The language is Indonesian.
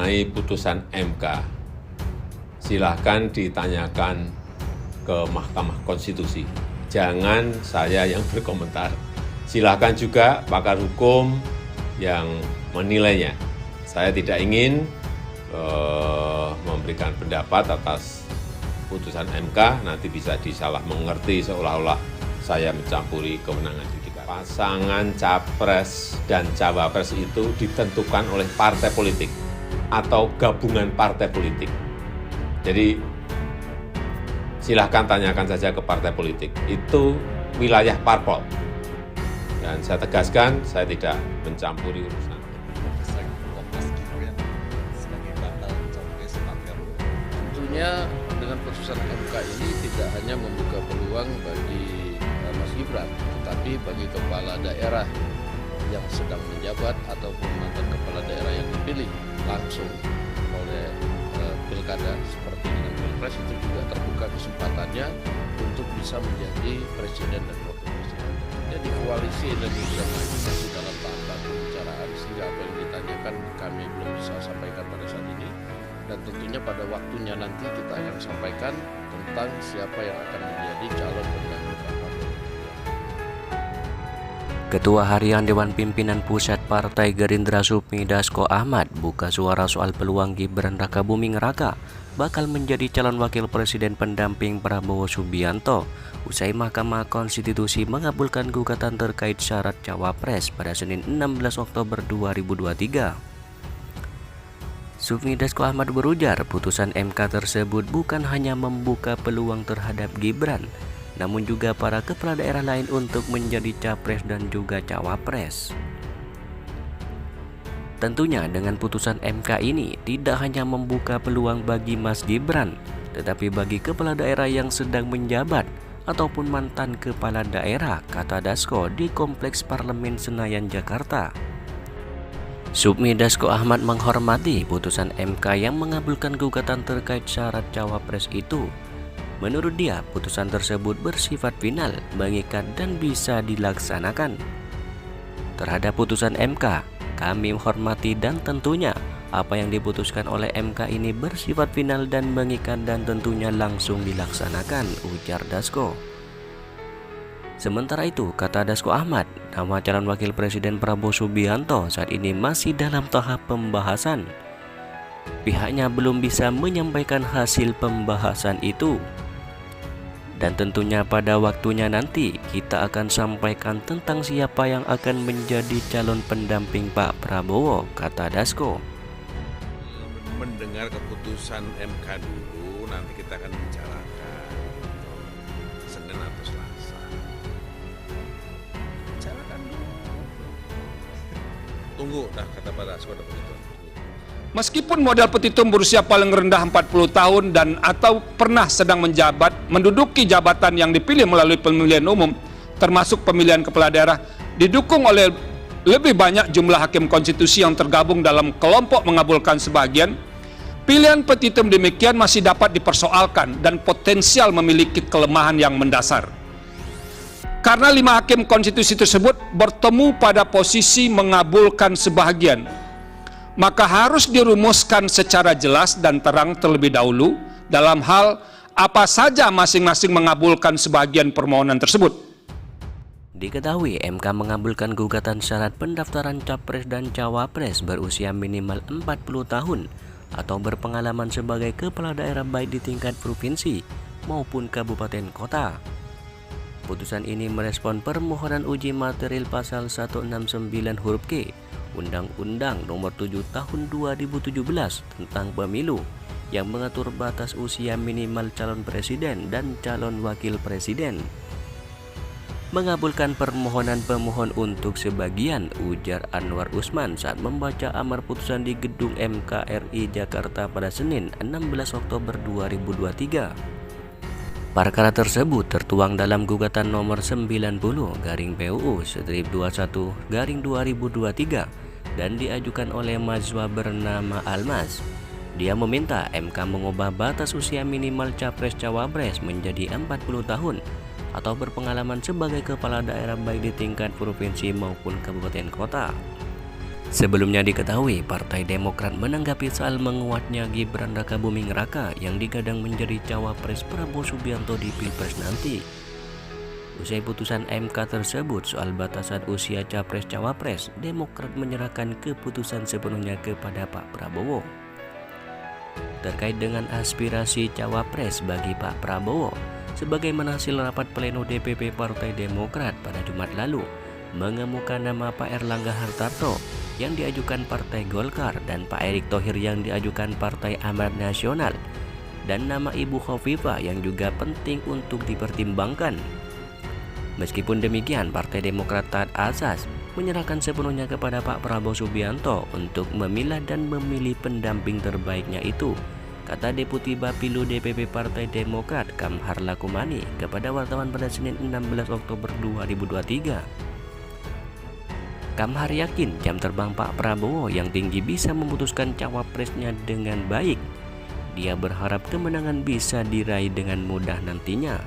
mengenai putusan MK, silahkan ditanyakan ke Mahkamah Konstitusi. Jangan saya yang berkomentar. Silahkan juga pakar hukum yang menilainya. Saya tidak ingin memberikan pendapat atas putusan MK, nanti bisa disalah mengerti seolah-olah saya mencampuri kewenangan judikatif. Pasangan capres dan cawapres itu ditentukan oleh partai politik atau gabungan partai politik. Jadi silahkan tanyakan saja ke partai politik. Itu wilayah parpol. Dan saya tegaskan, saya tidak mencampuri urusan. Tentunya dengan putusan MK ini tidak hanya membuka peluang bagi Mas Gibran, tetapi bagi kepala daerah yang sedang menjabat ataupun mantan kepala daerah yang dipilih langsung oleh pilkada seperti dengan pilpres, itu juga terbuka kesempatannya untuk bisa menjadi presiden dan wakil presiden. Jadi koalisi Indonesia Maju masih dalam tahap pembicaraan, sehingga apa yang ditanyakan kami belum bisa sampaikan pada saat ini. Dan tentunya pada waktunya nanti kita akan sampaikan tentang siapa yang akan menjadi calon pendamping Prabowo. Ketua Harian Dewan Pimpinan Pusat Partai Gerindra Sufmi Dasko Ahmad buka suara soal peluang Gibran Rakabuming Raka bakal menjadi calon wakil presiden pendamping Prabowo Subianto usai Mahkamah Konstitusi mengabulkan gugatan terkait syarat cawapres pada Senin 16 Oktober 2023. Sufmi Dasko Ahmad berujar putusan MK tersebut bukan hanya membuka peluang terhadap Gibran, namun juga para kepala daerah lain untuk menjadi capres dan juga cawapres. Tentunya dengan putusan MK ini tidak hanya membuka peluang bagi Mas Gibran, tetapi bagi kepala daerah yang sedang menjabat ataupun mantan kepala daerah, kata Dasko di Kompleks Parlemen Senayan, Jakarta. Sufmi Dasko Ahmad menghormati putusan MK yang mengabulkan gugatan terkait syarat cawapres itu. Menurut dia, putusan tersebut bersifat final, mengikat dan bisa dilaksanakan. Terhadap putusan MK, kami menghormati dan tentunya apa yang diputuskan oleh MK ini bersifat final dan mengikat dan tentunya langsung dilaksanakan, ujar Dasko. Sementara itu, kata Dasko Ahmad, nama calon wakil presiden Prabowo Subianto saat ini masih dalam tahap pembahasan. Pihaknya belum bisa menyampaikan hasil pembahasan itu. Dan tentunya pada waktunya nanti kita akan sampaikan tentang siapa yang akan menjadi calon pendamping Pak Prabowo, kata Dasko. Mendengar keputusan MK dulu, nanti kita akan bicarakan Senin atau Selasa. Bicarakan dulu. Tunggu, kata Pak Dasko ada begitu. Meskipun modal petitum berusia paling rendah 40 tahun dan atau pernah sedang menjabat, menduduki jabatan yang dipilih melalui pemilihan umum, termasuk pemilihan kepala daerah, didukung oleh lebih banyak jumlah hakim konstitusi yang tergabung dalam kelompok mengabulkan sebagian, pilihan petitum demikian masih dapat dipersoalkan dan potensial memiliki kelemahan yang mendasar. Karena 5 hakim konstitusi tersebut bertemu pada posisi mengabulkan sebagian, maka harus dirumuskan secara jelas dan terang terlebih dahulu dalam hal apa saja masing-masing mengabulkan sebagian permohonan tersebut. Diketahui MK mengabulkan gugatan syarat pendaftaran capres dan cawapres berusia minimal 40 tahun atau berpengalaman sebagai kepala daerah baik di tingkat provinsi maupun kabupaten kota. Putusan ini merespon permohonan uji material pasal 169 huruf K Undang-Undang Nomor 7 Tahun 2017 tentang Pemilu yang mengatur batas usia minimal calon presiden dan calon wakil presiden. Mengabulkan permohonan pemohon untuk sebagian, ujar Anwar Usman saat membaca amar putusan di Gedung MKRI Jakarta pada Senin 16 Oktober 2023. Perkara tersebut tertuang dalam gugatan nomor 90/PUU/21/2023 dan diajukan oleh mahasiswa bernama Almas. Dia meminta MK mengubah batas usia minimal capres-cawapres menjadi 40 tahun atau berpengalaman sebagai kepala daerah baik di tingkat provinsi maupun kabupaten kota. Sebelumnya diketahui, Partai Demokrat menanggapi soal menguatnya Gibran Rakabuming Raka yang digadang menjadi cawapres Prabowo Subianto di Pilpres nanti. Usai putusan MK tersebut soal batasan usia capres-cawapres, Demokrat menyerahkan keputusan sepenuhnya kepada Pak Prabowo. Terkait dengan aspirasi cawapres bagi Pak Prabowo, sebagaimana hasil rapat pleno DPP Partai Demokrat pada Jumat lalu, mengemuka nama Pak Erlangga Hartarto yang diajukan Partai Golkar dan Pak Erick Thohir yang diajukan Partai Amanat Nasional, dan nama Ibu Khofifah yang juga penting untuk dipertimbangkan. Meskipun demikian, Partai Demokrat taat asas menyerahkan sepenuhnya kepada Pak Prabowo Subianto untuk memilah dan memilih pendamping terbaiknya itu, kata Deputi Bapilu DPP Partai Demokrat Kamhar Lakumani kepada wartawan pada Senin 16 Oktober 2023. Kamhar yakin jam terbang Pak Prabowo yang tinggi bisa memutuskan cawapresnya dengan baik. Dia berharap kemenangan bisa diraih dengan mudah nantinya.